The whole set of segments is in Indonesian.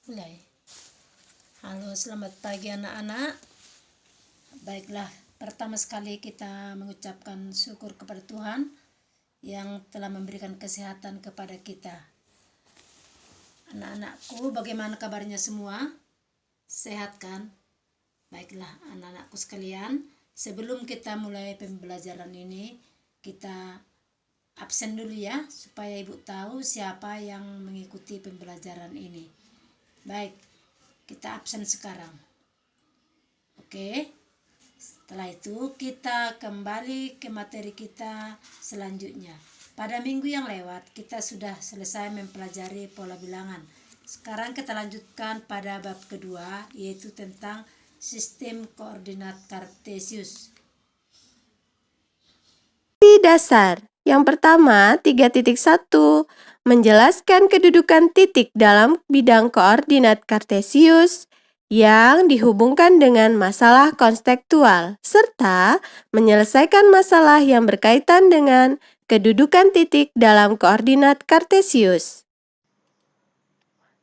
Mulai. Halo, selamat pagi anak-anak. Baiklah, pertama sekali kita mengucapkan syukur kepada Tuhan yang telah memberikan kesehatan kepada kita. Anak-anakku, bagaimana kabarnya semua? Sehat kan? Baiklah, anak-anakku sekalian, sebelum kita mulai pembelajaran ini, kita absen dulu ya, supaya ibu tahu siapa yang mengikuti pembelajaran ini. Baik, kita absen sekarang. Oke, setelah itu kita kembali ke materi kita selanjutnya. Pada minggu yang lewat kita sudah selesai mempelajari pola bilangan. Sekarang kita lanjutkan pada bab kedua, yaitu tentang sistem koordinat kartesius. Dasar. Yang pertama, 3.1 menjelaskan kedudukan titik dalam bidang koordinat kartesius yang dihubungkan dengan masalah konstektual, serta menyelesaikan masalah yang berkaitan dengan kedudukan titik dalam koordinat kartesius.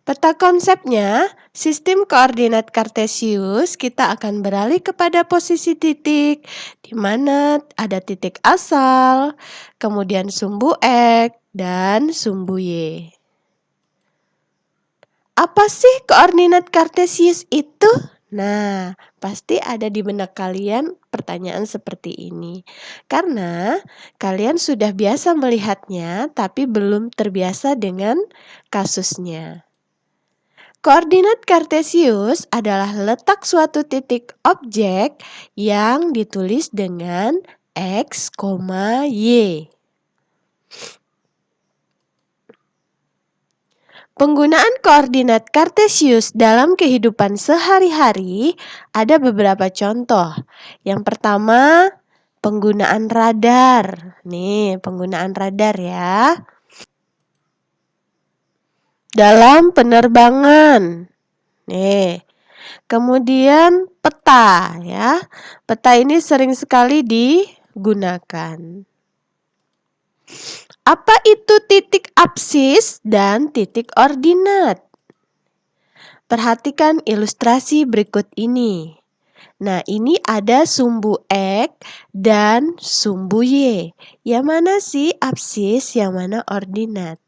Peta konsepnya, sistem koordinat kartesius, kita akan beralih kepada posisi titik, di mana ada titik asal, kemudian sumbu X, dan sumbu Y. Apa sih koordinat kartesius itu? Nah, pasti ada di benak kalian pertanyaan seperti ini. Karena kalian sudah biasa melihatnya, tapi belum terbiasa dengan kasusnya. Koordinat kartesius adalah letak suatu titik objek yang ditulis dengan X, Y. Penggunaan koordinat kartesius dalam kehidupan sehari-hari ada beberapa contoh. Yang pertama, penggunaan radar. Nih, penggunaan radar ya. Dalam penerbangan. Nih, kemudian peta ya. Peta ini sering sekali digunakan. Apa itu titik absis dan titik ordinat? Perhatikan ilustrasi berikut ini. Nah, ini ada sumbu X dan sumbu Y. Yang mana sih absis, yang mana ordinat?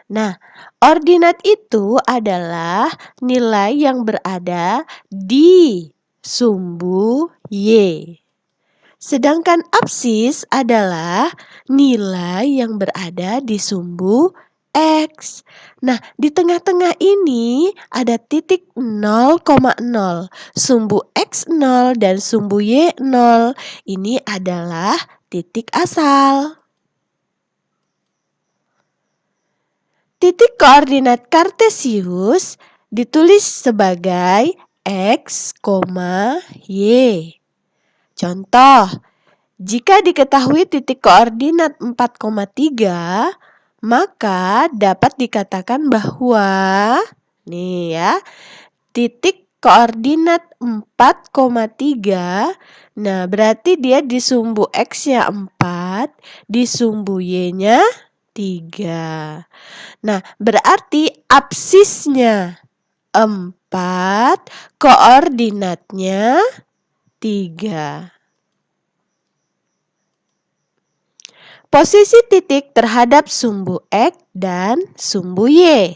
Nah, ordinat itu adalah nilai yang berada di sumbu Y. Sedangkan absis adalah nilai yang berada di sumbu X. Nah, di tengah-tengah ini ada titik 0,0. Sumbu X 0 dan sumbu Y 0. Ini adalah titik asal. Titik koordinat kartesius ditulis sebagai X, Y. Contoh, jika diketahui titik koordinat 4,3, maka dapat dikatakan bahwa nih ya, titik koordinat 4,3, nah berarti dia di sumbu X-nya 4, di sumbu Y-nya 3. Nah, berarti absisnya 4, koordinatnya 3. Posisi titik terhadap sumbu X dan sumbu Y.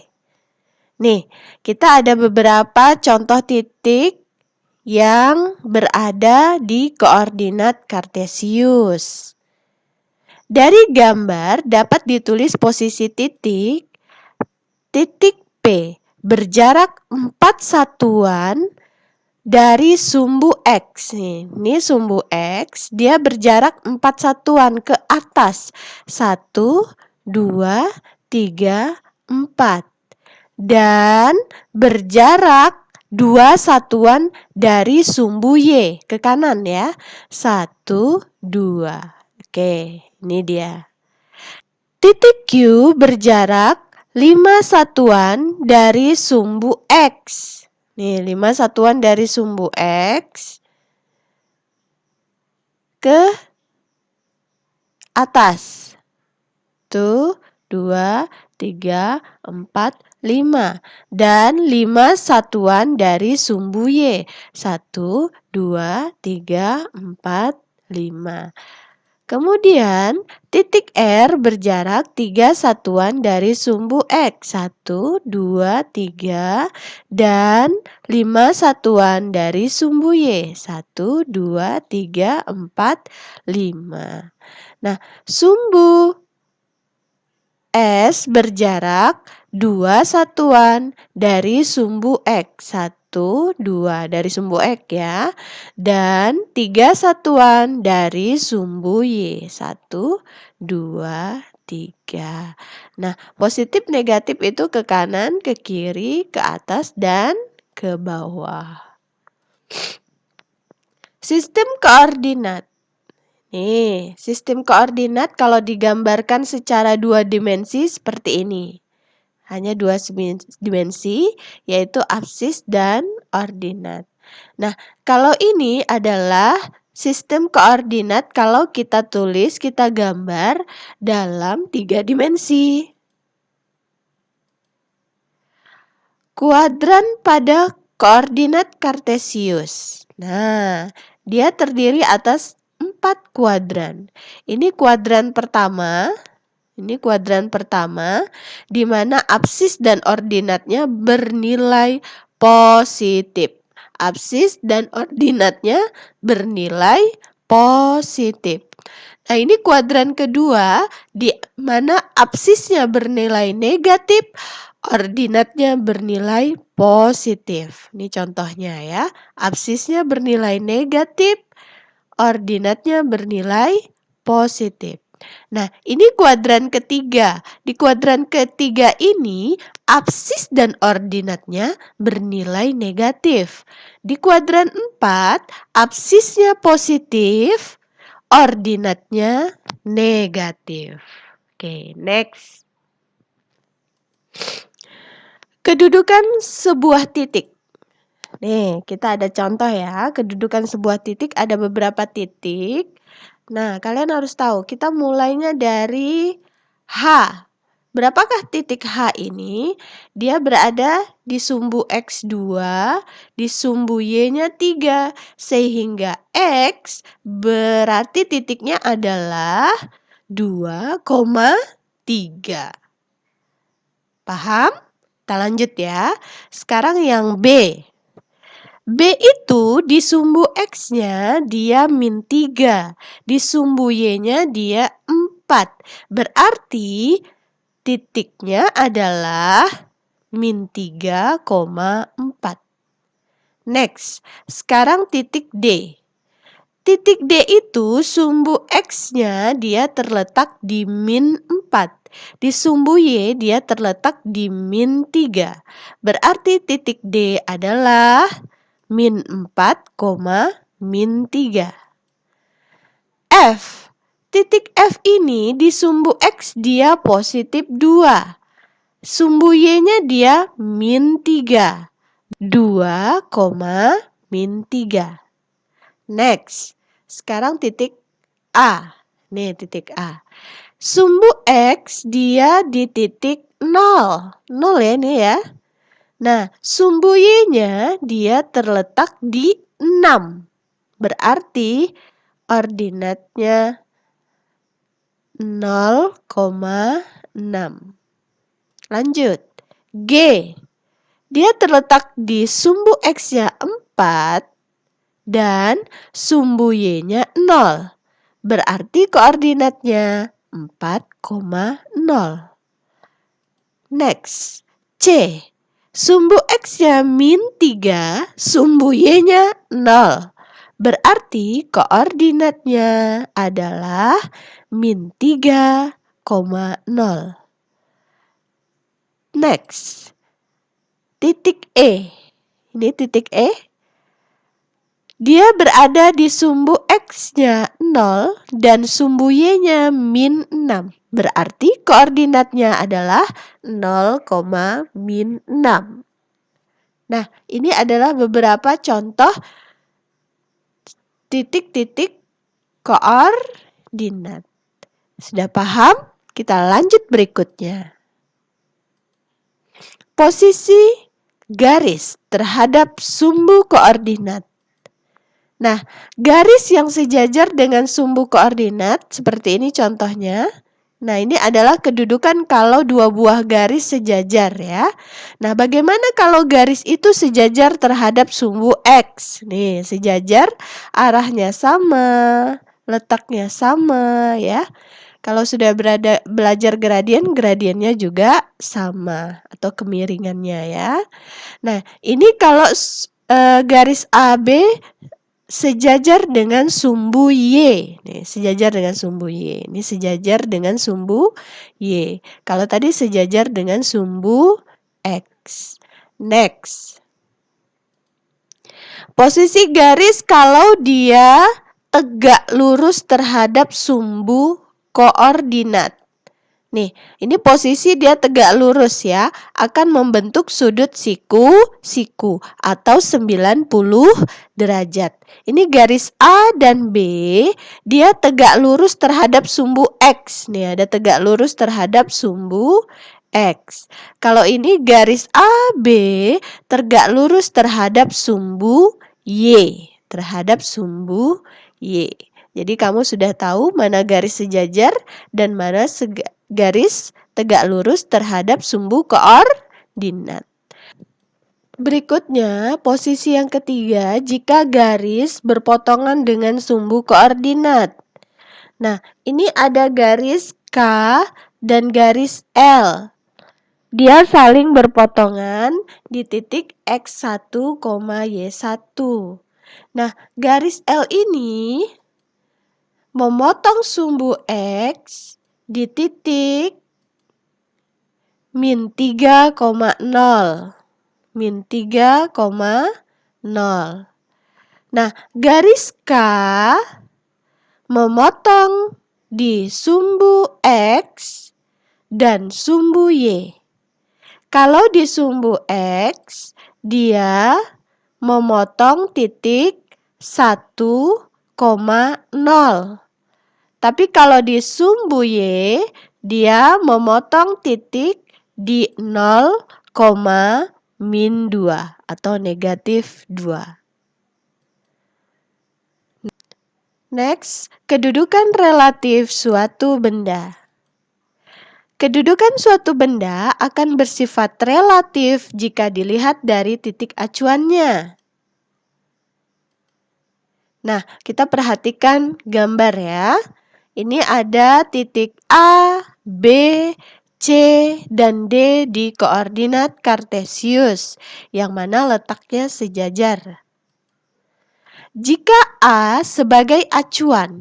Nih, kita ada beberapa contoh titik yang berada di koordinat kartesius. Dari gambar dapat ditulis posisi titik P berjarak 4 satuan dari sumbu X. Ini sumbu X, dia berjarak 4 satuan ke atas. 1, 2, 3, 4. Dan berjarak 2 satuan dari sumbu Y ke kanan ya. 1, 2. Oke, ini dia. Titik Q berjarak 5 satuan dari sumbu X. Nih, 5 satuan dari sumbu X ke atas. 1, 2, 3, 4, 5. Dan 5 satuan dari sumbu Y. 1, 2, 3, 4, 5. Kemudian, titik R berjarak 3 satuan dari sumbu X. 1, 2, 3, dan 5 satuan dari sumbu Y. 1, 2, 3, 4, 5. Nah, sumbu S berjarak 2 satuan dari sumbu X. 1, 2 dari sumbu X ya. Dan 3 satuan dari sumbu Y. 1, 2, 3. Nah, positif negatif itu ke kanan, ke kiri, ke atas, dan ke bawah. Sistem koordinat. Nih, sistem koordinat kalau digambarkan secara 2 dimensi seperti ini. Hanya 2 dimensi, yaitu absis dan ordinat. Nah, kalau ini adalah sistem koordinat kalau kita tulis, kita gambar dalam 3 dimensi. Kuadran pada koordinat Kartesius. Nah, dia terdiri atas 4 kuadran. Ini kuadran pertama. Ini kuadran pertama, di mana absis dan ordinatnya bernilai positif. Absis dan ordinatnya bernilai positif. Nah, ini kuadran kedua, di mana absisnya bernilai negatif, ordinatnya bernilai positif. Ini contohnya ya, absisnya bernilai negatif, ordinatnya bernilai positif. Nah, ini kuadran ketiga. Di kuadran ketiga ini, absis dan ordinatnya bernilai negatif. Di kuadran 4, absisnya positif, ordinatnya negatif. Oke, next. Kedudukan sebuah titik. Nih, kita ada contoh ya. Kedudukan sebuah titik ada beberapa titik. Nah, kalian harus tahu, kita mulainya dari H. Berapakah titik H ini? Dia berada di sumbu X2, di sumbu Y-nya 3. Sehingga X berarti titiknya adalah 2,3. Paham? Kita lanjut ya. Sekarang yang B. B itu di sumbu X-nya dia min 3. Di sumbu Y-nya dia 4. Berarti titiknya adalah min 3,4. Next, sekarang titik D. Titik D itu sumbu X-nya dia terletak di min 4. Di sumbu Y dia terletak di min 3. Berarti titik D adalah min 4, min 3. F. Titik F ini di sumbu X dia positif 2. Sumbu Y-nya dia min 3. 2, min 3. Next. Sekarang titik A. Nih titik A. Sumbu X dia di titik 0. 0 ya nih ya. Nah, sumbu Y-nya dia terletak di 6. Berarti ordinatnya 0,6. Lanjut. G. Dia terletak di sumbu X-nya 4 dan sumbu Y-nya 0. Berarti koordinatnya 4,0. Next. C. Sumbu X-nya min 3, sumbu Y-nya 0. Berarti koordinatnya adalah min 3,0. Next. Titik E. Ini titik E. Dia berada di sumbu X-nya 0 dan sumbu Y-nya min 6. Berarti koordinatnya adalah 0,min 6. Nah, ini adalah beberapa contoh titik-titik koordinat. Sudah paham? Kita lanjut berikutnya. posisi garis terhadap sumbu koordinat. Nah, garis yang sejajar dengan sumbu koordinat, seperti ini contohnya. Nah, ini adalah kedudukan kalau dua buah garis sejajar ya. Nah, bagaimana kalau garis itu sejajar terhadap sumbu X? Nih, sejajar, arahnya sama, letaknya sama ya. Kalau sudah belajar gradien, gradiennya juga sama atau kemiringannya ya. Nah, ini kalau garis AB sejajar dengan sumbu Y. Nih, sejajar dengan sumbu Y. Ini sejajar dengan sumbu Y. Kalau tadi sejajar dengan sumbu X. Next. Posisi garis kalau dia tegak lurus terhadap sumbu koordinat. Nih, ini posisi dia tegak lurus ya, akan membentuk sudut siku atau 90 derajat. Ini garis A dan B, dia tegak lurus terhadap sumbu X. Nih, ada tegak lurus terhadap sumbu X. Kalau ini garis AB tegak lurus terhadap sumbu Y, Jadi kamu sudah tahu mana garis sejajar dan mana garis tegak lurus terhadap sumbu koordinat. Berikutnya, posisi yang ketiga jika garis berpotongan dengan sumbu koordinat. Nah, ini ada garis K dan garis L. Dia saling berpotongan di titik X1, Y1. Nah, garis L ini memotong sumbu X di titik min 3,0. Nah, garis K memotong di sumbu X dan sumbu Y. Kalau di sumbu X, dia memotong titik 1,0. Tapi kalau di sumbu Y, dia memotong titik di 0,-2 atau -2. Next, kedudukan relatif suatu benda. Kedudukan suatu benda akan bersifat relatif jika dilihat dari titik acuannya. Nah, kita perhatikan gambar ya. Ini ada titik A, B, C, dan D di koordinat kartesius, yang mana letaknya sejajar. Jika A sebagai acuan,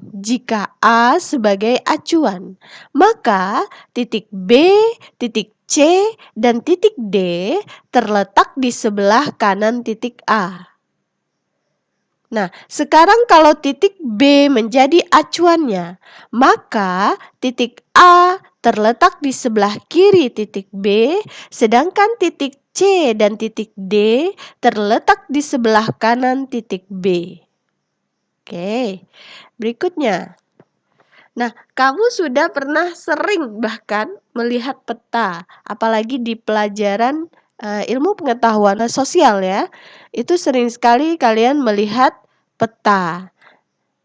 maka titik B, titik C, dan titik D terletak di sebelah kanan titik A. Nah, sekarang kalau titik B menjadi acuannya, maka titik A terletak di sebelah kiri titik B, sedangkan titik C dan titik D terletak di sebelah kanan titik B. Oke, berikutnya. Nah, kamu sudah pernah sering bahkan melihat peta, apalagi di pelajaran ilmu pengetahuan sosial ya. Itu sering sekali kalian melihat peta.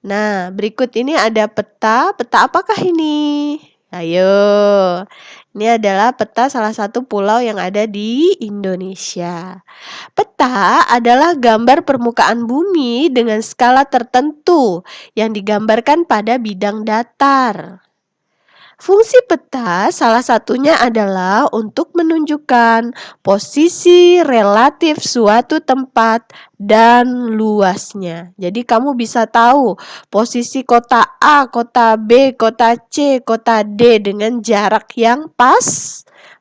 Nah, berikut ini ada peta. Peta apakah ini? Ayo. Ini adalah peta salah satu pulau yang ada di Indonesia. Peta adalah gambar permukaan bumi dengan skala tertentu yang digambarkan pada bidang datar. Fungsi peta salah satunya adalah untuk menunjukkan posisi relatif suatu tempat dan luasnya. Jadi kamu bisa tahu posisi kota A, kota B, kota C, kota D dengan jarak yang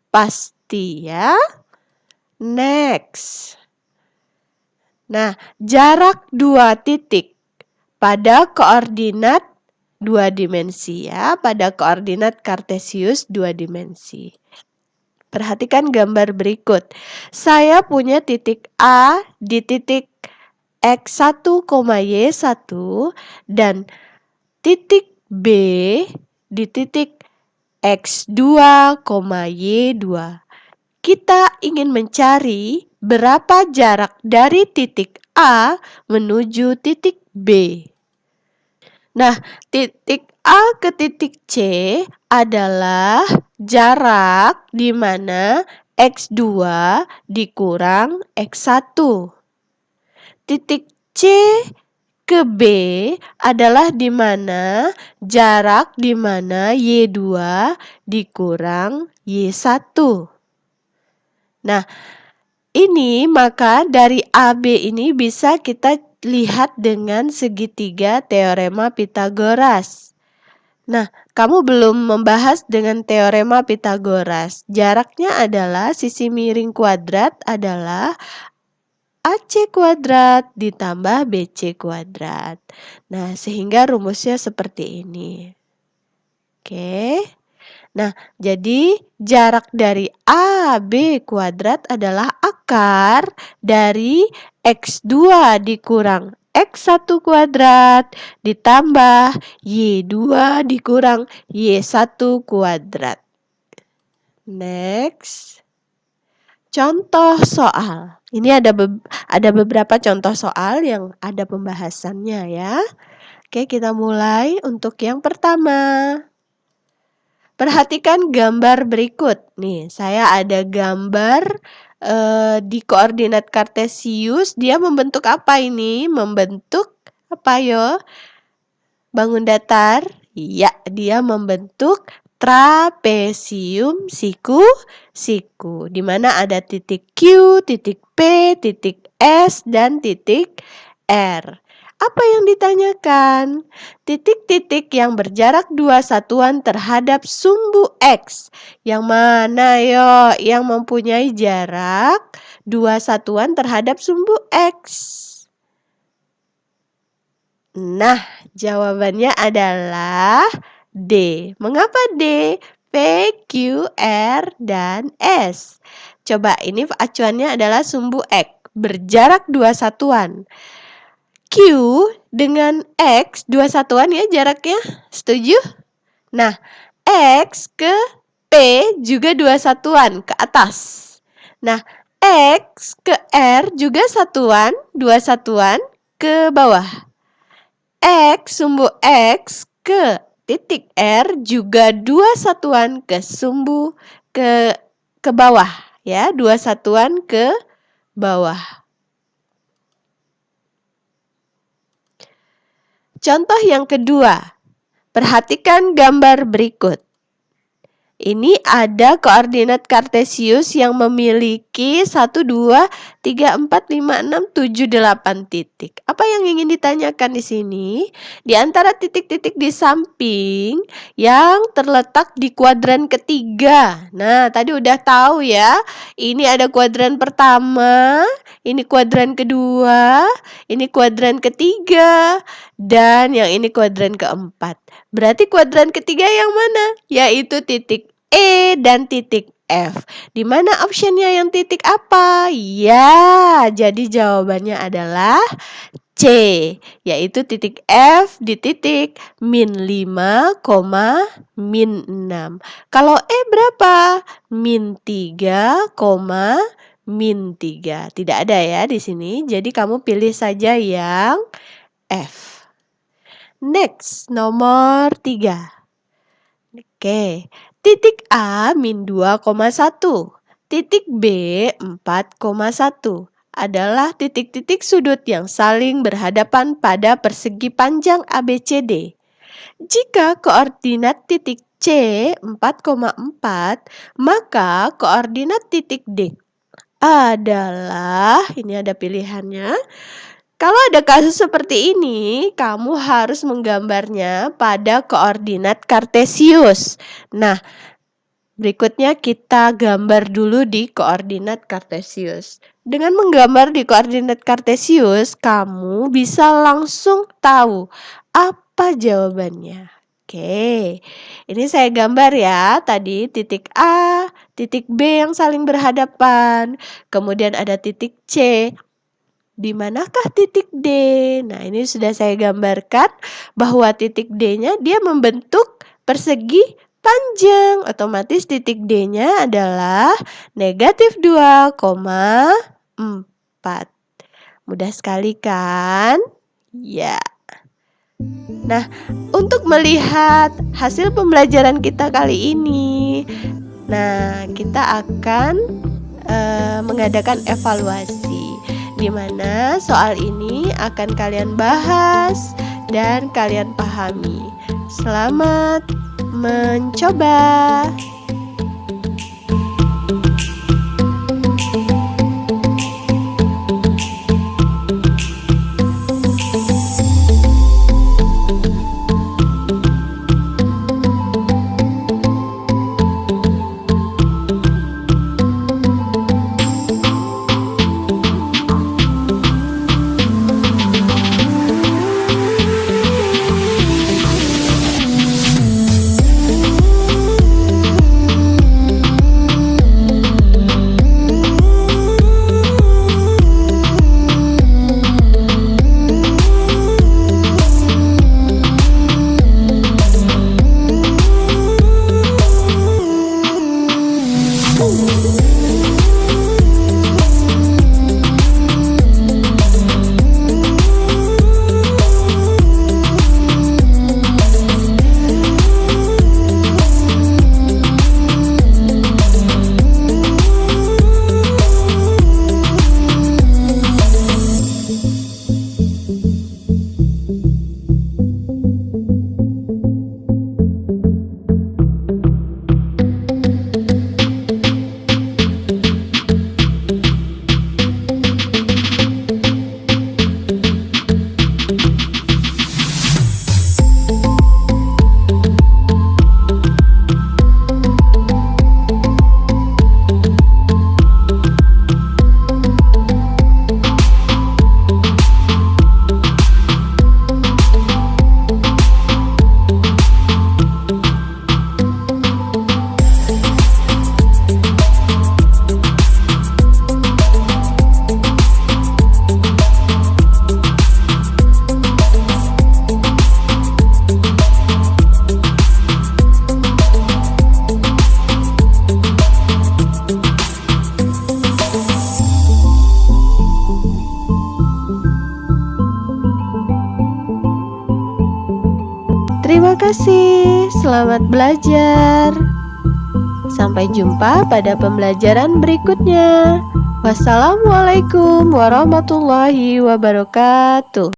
pasti ya. Next. Nah, jarak dua titik pada koordinat 2 dimensi ya, pada koordinat kartesius 2 dimensi. Perhatikan gambar berikut. Saya punya titik A di titik X1, Y1 dan titik B di titik X2, Y2. kita ingin mencari berapa jarak dari titik A menuju titik B. Nah, titik A ke titik C adalah jarak di mana X2 dikurang X1. Titik C ke B adalah di mana jarak di mana Y2 dikurang Y1. Nah, ini maka dari AB ini bisa kita lihat dengan segitiga teorema Pythagoras. Nah, kamu belum membahas dengan teorema Pythagoras. Jaraknya adalah sisi miring kuadrat adalah AC kuadrat ditambah BC kuadrat. Nah, sehingga rumusnya seperti ini. Oke. Nah, jadi jarak dari AB kuadrat adalah akar dari X2 dikurang X1 kuadrat ditambah Y2 dikurang Y1 kuadrat. Next. Contoh soal. Ini ada beberapa contoh soal yang ada pembahasannya ya. Oke, kita mulai untuk yang pertama. Perhatikan gambar berikut. Nih, saya ada gambar di koordinat kartesius. Dia membentuk apa ini? Membentuk apa yo? Bangun datar? Iya, dia membentuk trapesium siku-siku. Di mana ada titik Q, titik P, titik S, dan titik R. Apa yang ditanyakan? Titik-titik yang berjarak 2 satuan terhadap sumbu X. Yang mana yo? Yang mempunyai jarak 2 satuan terhadap sumbu X. Nah, jawabannya adalah D. Mengapa D? P, Q, R, dan S. Coba, ini acuannya adalah sumbu X. Berjarak 2 satuan. Q dengan X 2 satuan ya jaraknya. Setuju? Nah, X ke P juga 2 satuan ke atas. Nah, X ke R juga satuan, 2 satuan ke bawah. X sumbu X ke titik R juga 2 satuan ke sumbu ke bawah ya, 2 satuan ke bawah. Contoh yang kedua, perhatikan gambar berikut. Ini ada koordinat kartesius yang memiliki 1, 2, 3, 4, 5, 6, 7, 8 titik. Apa yang ingin ditanyakan di sini? Di antara titik-titik di samping yang terletak di kuadran ketiga. Nah, tadi udah tahu ya. Ini ada kuadran pertama, ini kuadran kedua, ini kuadran ketiga, dan yang ini kuadran keempat. Berarti kuadran ketiga yang mana? Yaitu titik E dan titik F. Di mana optionnya yang titik apa? Ya, jadi jawabannya adalah C, yaitu titik F di titik min 5, min 6. Kalau E berapa? Min 3, min 3. Tidak ada ya di sini, jadi kamu pilih saja yang F. Next, nomor 3. Oke, titik A min 2,1, titik B 4,1 adalah titik-titik sudut yang saling berhadapan pada persegi panjang ABCD. Jika koordinat titik C 4,4, maka koordinat titik D adalah, ini ada pilihannya. Kalau ada kasus seperti ini, kamu harus menggambarnya pada koordinat kartesius. Nah, berikutnya kita gambar dulu di koordinat kartesius. Dengan menggambar di koordinat kartesius, kamu bisa langsung tahu apa jawabannya. Oke, ini saya gambar ya. Tadi titik A, titik B yang saling berhadapan. Kemudian ada titik C. Di manakah titik D? Nah, ini sudah saya gambarkan bahwa titik D-nya dia membentuk persegi panjang, otomatis titik D-nya adalah negatif 2,4. Mudah sekali kan? Ya. Nah, untuk melihat hasil pembelajaran kita kali ini, kita akan mengadakan evaluasi, di mana soal ini akan kalian bahas dan kalian pahami. Selamat mencoba. Terima kasih, selamat belajar. Sampai jumpa pada pembelajaran berikutnya. Wassalamualaikum warahmatullahi wabarakatuh.